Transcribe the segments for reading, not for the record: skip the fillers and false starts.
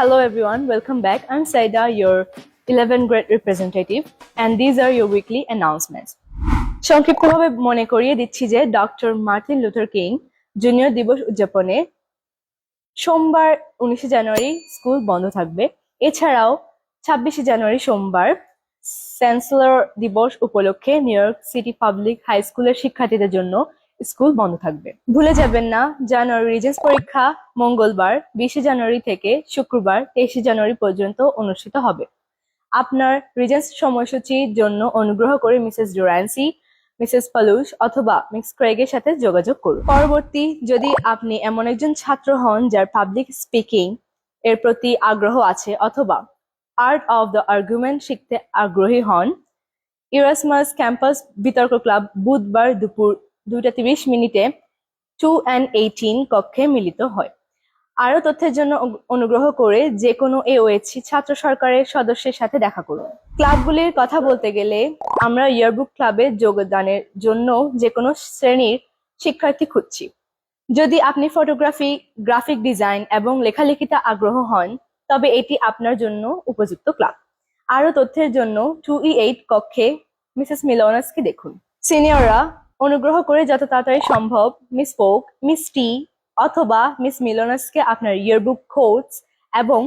Hello everyone, welcome back. I'm Saida, your 11th grade representative, and these are your weekly announcements. সংক্ষিপ্তভাবে মনে করিয়ে দিচ্ছি যে doctor Martin Luther king junior দিবস উদযাপনে সোমবার 19 জানুয়ারি স্কুল বন্ধ থাকবে। এছাড়াও 26 জানুয়ারি সোমবার চ্যান্সেলর দিবস উপলক্ষে New York City public high স্কুলের শিক্ষার্থীদের জন্য স্কুল বন্ধ থাকবে। ভুলে যাবেন না, জানুয়ারি রিজেন্স পরীক্ষা মঙ্গলবার 20 জানুয়ারি থেকে শুক্রবার 23 জানুয়ারি পর্যন্ত অনুষ্ঠিত হবে। আপনার রিজেন্স সময়সূচির জন্য অনুগ্রহ করে মিসেস ডোরান্সি, মিসেস পালুস অথবা মিস ক্রেগের সাথে যোগাযোগ করুন। পরবর্তী, যদি আপনি এমন একজন ছাত্র হন যার পাবলিক স্পিকিং এর প্রতি আগ্রহ আছে অথবা আর্ট অফ দ্য আর্গুমেন্ট শিখতে আগ্রহী হন, ইরাসমাস ক্যাম্পাস বিতর্ক ক্লাব বুধবার দুপুর 2:30 2-18 কক্ষে মিলিত হয়। আরো তথ্যের জন্য অনুগ্রহ করে যে কোনো AOHC ছাত্র সরকারের সদস্যের সাথে দেখা করুন। ক্লাবগুলির কথা বলতে গেলে আমরা ইয়ারবুক ক্লাবে যোগদানের জন্য যে কোনো শ্রেণীর শিক্ষার্থী খুঁজছি। যদি আপনি ফটোগ্রাফি, গ্রাফিক ডিজাইন এবং লেখালেখিতে আগ্রহ হন, তবে এটি আপনার জন্য উপযুক্ত ক্লাব। আরো তথ্যের জন্য 2E8 কক্ষে মিসেস মিলোনাসকে দেখুন। সিনিয়ররা, অনুগ্রহ করে যত তাড়াতাড়ি সম্ভব মিস পোক, মিস টি অথবা মিস মিলোনাসকে আপনার ইয়ারবুক কোটস এবং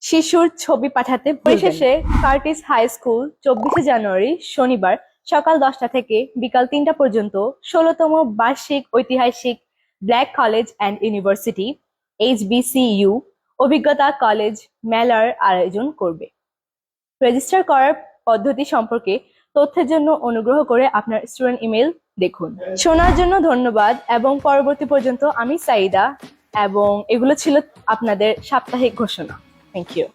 শিশুর ছবি পাঠাতে পরিশেষে কার্টিস হাই স্কুল 24 জানুয়ারি শনিবার সকাল 10টা থেকে বিকাল 3টা পর্যন্ত 16তম বার্ষিক ঐতিহাসিক black college and university HBCU অভিজ্ঞতা কলেজ মেলার আয়োজন করবে। রেজিস্টার করার পদ্ধতি সম্পর্কে তথ্যের জন্য অনুগ্রহ করে আপনার স্টুডেন্ট ইমেল দেখুন। শোনার জন্য ধন্যবাদ এবং পরবর্তী পর্যন্ত আমি সাইদা, এবং এগুলো ছিল আপনাদের সাপ্তাহিক ঘোষণা। Thank you.